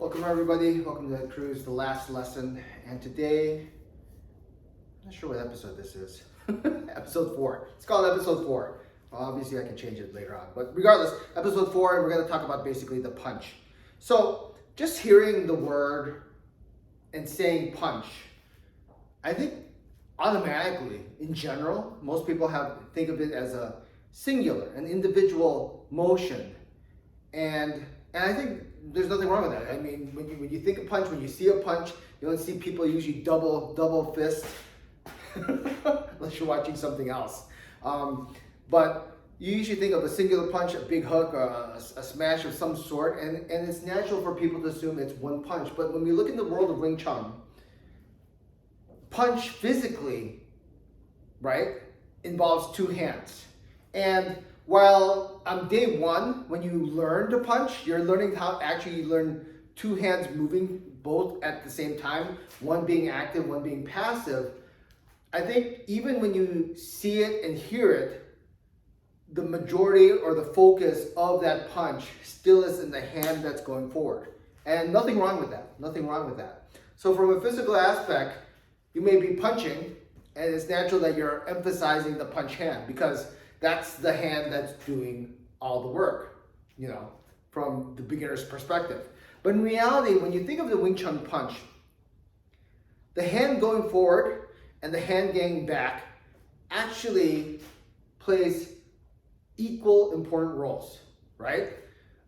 Welcome everybody, welcome to the cruise, the last lesson, and today, I'm not sure what episode this is, episode 4, it's called episode 4, well, obviously I can change it later on, but regardless, episode 4, and we're going to talk about basically the punch. So, just hearing the word and saying punch, I think automatically, in general, most people think of it as a singular, an individual motion, and I think there's nothing wrong with that. I mean, when you think of punch, when you see a punch, you don't see people usually double fist, unless you're watching something else. But you usually think of a singular punch, a big hook, or a smash of some sort, and it's natural for people to assume it's one punch. But when we look in the world of Wing Chun, punch physically, right, involves two hands. And while on day one, when you learn to punch, you're learning how actually you learn two hands moving both at the same time, one being active, one being passive. I think even when you see it and hear it, the majority or the focus of that punch still is in the hand that's going forward. And nothing wrong with that, nothing wrong with that. So from a physical aspect, you may be punching, and it's natural that you're emphasizing the punch hand because that's the hand that's doing all the work, from the beginner's perspective. But in reality, when you think of the Wing Chun punch, the hand going forward and the hand getting back actually plays equal important roles, right?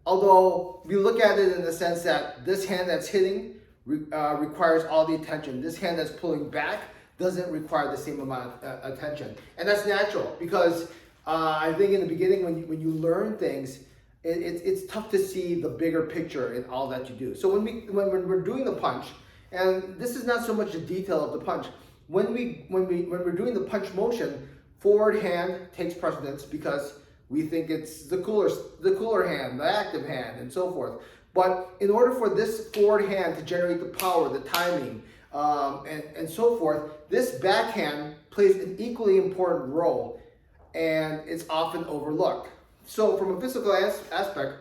Although we look at it in the sense that this hand that's hitting requires all the attention. This hand that's pulling back doesn't require the same amount of attention. And that's natural because I think in the beginning when you learn things, it's tough to see the bigger picture in all that you do. So when we're doing the punch, and this is not so much the detail of the punch, when we're doing the punch motion, forward hand takes precedence because we think it's the cooler hand, the active hand, and so forth. But in order for this forward hand to generate the power, the timing, and so forth, this backhand plays an equally important role, and it's often overlooked. So from a physical aspect,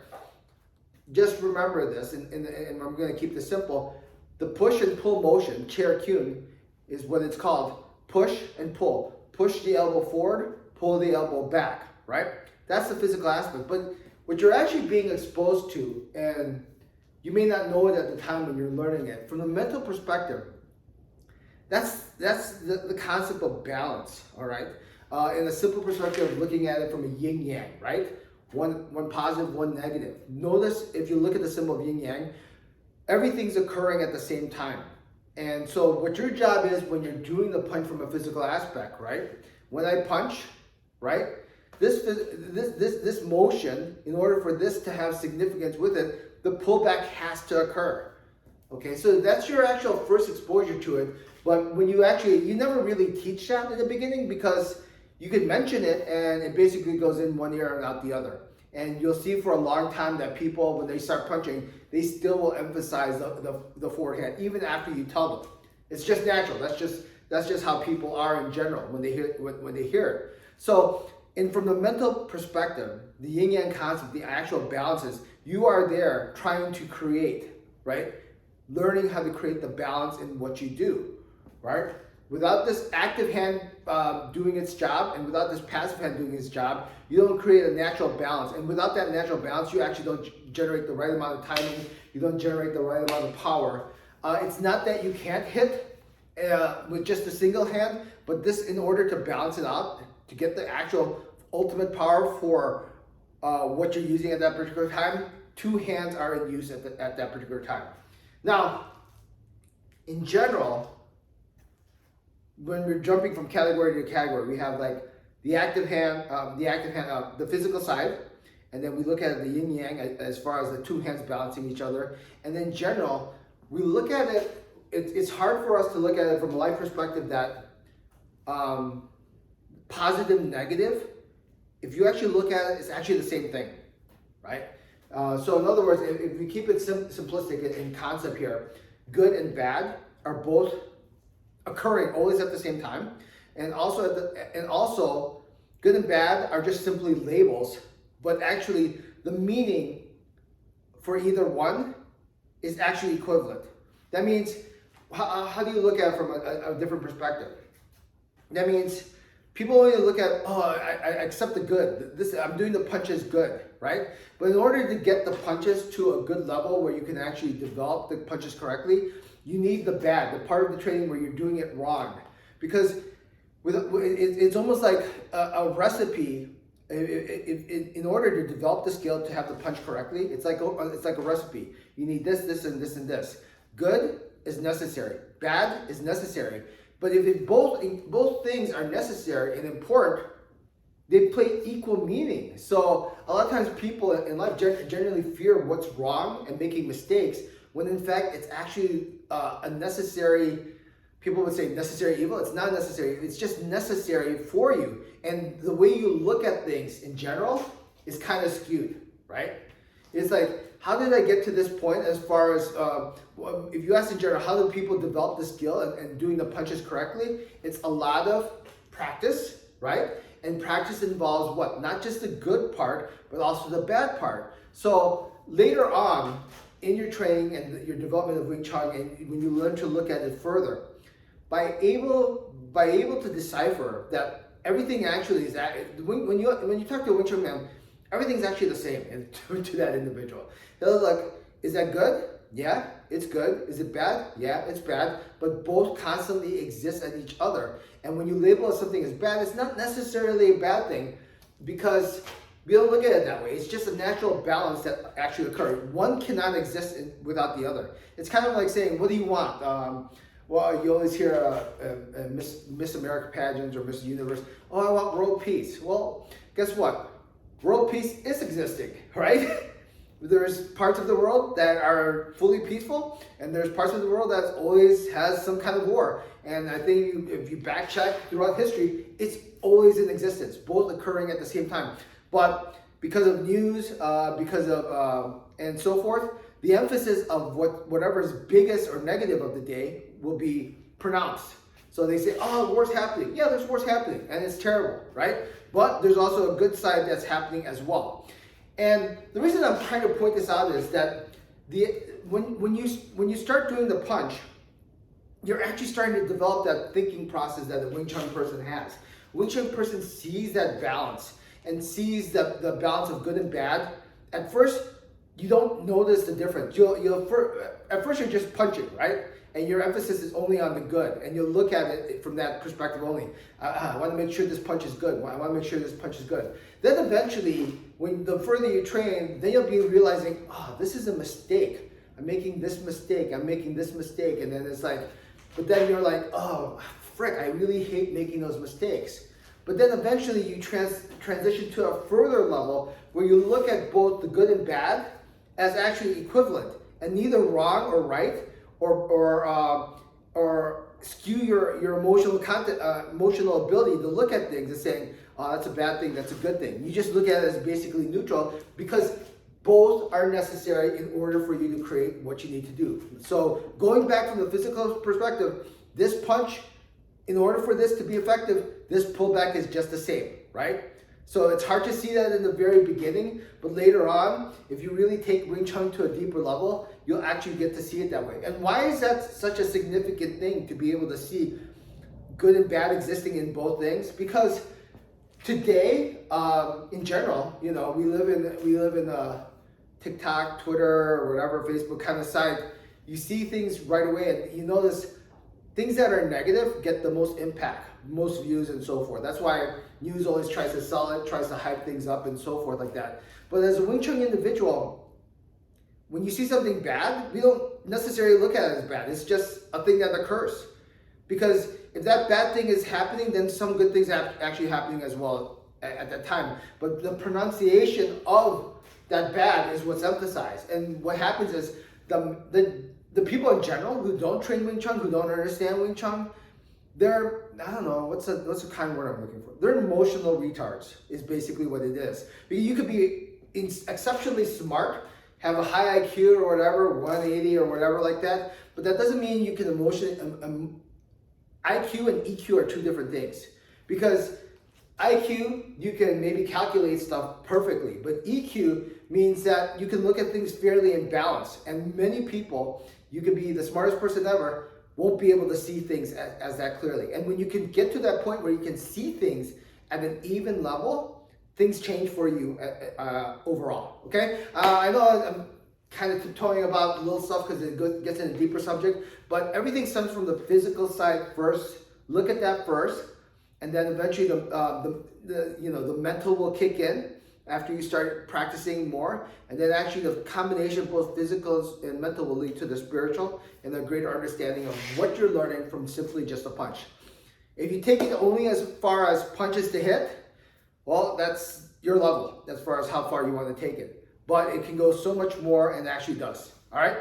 just remember this, and I'm going to keep this simple. The push and pull motion, chair Chun, is what it's called. Push and pull. Push the elbow forward, pull the elbow back, right? That's the physical aspect. But what you're actually being exposed to, and you may not know it at the time when you're learning it, from the mental perspective, that's the concept of balance, all right? In a simple perspective of looking at it from a yin-yang, right? One positive, one negative. Notice if you look at the symbol of yin-yang, everything's occurring at the same time. And so what your job is when you're doing the punch from a physical aspect, right? When I punch, right? This motion, in order for this to have significance with it, the pullback has to occur. Okay, so that's your actual first exposure to it. But when you never really teach that in the beginning because you could mention it and it basically goes in one ear and out the other. And you'll see for a long time that people, when they start punching, they still will emphasize the forward hand, even after you tell them. It's just natural. That's just how people are in general when they hear it. So, from the mental perspective, the yin-yang concept, the actual balances, you are there trying to create, right? Learning how to create the balance in what you do, right? Without this active hand doing its job and without this passive hand doing its job, you don't create a natural balance. And without that natural balance, you actually don't generate the right amount of timing. You don't generate the right amount of power. It's not that you can't hit with just a single hand, but this, in order to balance it out, to get the actual ultimate power for what you're using at that particular time, two hands are in use at that particular time. Now, in general, when we're jumping from category to category, we have like the active hand, the physical side, and then we look at the yin yang as far as the two hands balancing each other. And then general, we look at it. It's hard for us to look at it from a life perspective that positive, negative. If you actually look at it, it's actually the same thing, right? So in other words, if we keep it simplistic in concept here, good and bad are both occurring always at the same time, and also good and bad are just simply labels, but actually the meaning for either one is actually equivalent. That means, how do you look at it from a different perspective? That means people only look at, oh, I accept the good. I'm doing the punches good, right? But in order to get the punches to a good level where you can actually develop the punches correctly, you need the bad, the part of the training where you're doing it wrong. Because it's almost like a recipe. In order to develop the skill to have the punch correctly, it's like a recipe. You need this, this, and this, and this. Good is necessary. Bad is necessary. But if both things are necessary and important, they play equal meaning. So a lot of times people in life generally fear what's wrong and making mistakes, when in fact it's actually a necessary. People would say necessary evil. It's not necessary. It's just necessary for you. And the way you look at things in general is kind of skewed, right? It's like, how did I get to this point as far as, if you ask in general, how do people develop the skill and doing the punches correctly? It's a lot of practice, right? And practice involves what? Not just the good part, but also the bad part. So later on in your training and your development of Wing Chun, and when you learn to look at it further, by able to decipher that everything actually is when you talk to a Wing Chun man, everything's actually the same to that individual. They're like, is that good? Yeah, it's good. Is it bad? Yeah, it's bad. But both constantly exist at each other. And when you label something as bad, it's not necessarily a bad thing, because we don't look at it that way. It's just a natural balance that actually occurs. One cannot exist without the other. It's kind of like saying, what do you want? Well, you always hear Miss America pageants or Miss Universe. Oh, I want world peace. Well, guess what? World peace is existing, right? There's parts of the world that are fully peaceful, and there's parts of the world that always has some kind of war. And I think if you back check throughout history, it's always in existence, both occurring at the same time. But because of news, and so forth, the emphasis of whatever is biggest or negative of the day will be pronounced. So they say, oh, war's happening. Yeah, there's wars happening, and it's terrible, right? But there's also a good side that's happening as well. And the reason I'm trying to point this out is that when you start doing the punch, you're actually starting to develop that thinking process that a Wing Chun person has. Wing Chun person sees that balance and sees the balance of good and bad. At first, you don't notice the difference. At first you're just punching, right? And your emphasis is only on the good, and you'll look at it from that perspective only. I want to make sure this punch is good. I want to make sure this punch is good. Then eventually, when the further you train, then you'll be realizing, oh, this is a mistake. I'm making this mistake. I'm making this mistake. And then it's like, but then you're like, oh, frick, I really hate making those mistakes. But then eventually you transition to a further level where you look at both the good and bad as actually equivalent, and neither wrong or right, or skew your emotional content, emotional ability to look at things and saying, oh, that's a bad thing, that's a good thing. You just look at it as basically neutral, because both are necessary in order for you to create what you need to do. So going back from the physical perspective, this punch, in order for this to be effective, this pullback is just the same, right? So it's hard to see that in the very beginning, but later on, if you really take Wing Chun to a deeper level, you'll actually get to see it that way. And why is that such a significant thing, to be able to see good and bad existing in both things? Because today, in general, we live in a TikTok, Twitter, or whatever, Facebook kind of site. You see things right away, and you notice things that are negative get the most impact, most views, and so forth. That's why news always tries to sell it, tries to hype things up, and so forth like that. But as a Wing Chun individual, when you see something bad, we don't necessarily look at it as bad. It's just a thing that occurs. Because if that bad thing is happening, then some good things are actually happening as well at that time. But the pronunciation of that bad is what's emphasized. And what happens is the people in general who don't train Wing Chun, who don't understand Wing Chun, they're, I don't know, what's the kind of word I'm looking for? They're emotional retards, is basically what it is. Because you could be exceptionally smart, have a high IQ or whatever, 180 or whatever like that, but that doesn't mean you can IQ and EQ are two different things. Because IQ, you can maybe calculate stuff perfectly, but EQ means that you can look at things fairly in balance. And many people, you can be the smartest person ever, won't be able to see things as that clearly. And when you can get to that point where you can see things at an even level, things change for you overall, okay? I know I'm kind of tiptoeing about little stuff because it gets in a deeper subject, but everything stems from the physical side first. Look at that first, and then eventually the mental will kick in after you start practicing more, and then actually the combination of both physical and mental will lead to the spiritual and a greater understanding of what you're learning from simply just a punch. If you take it only as far as punches to hit, well, that's your level as far as how far you want to take it. But it can go so much more, and actually does. All right?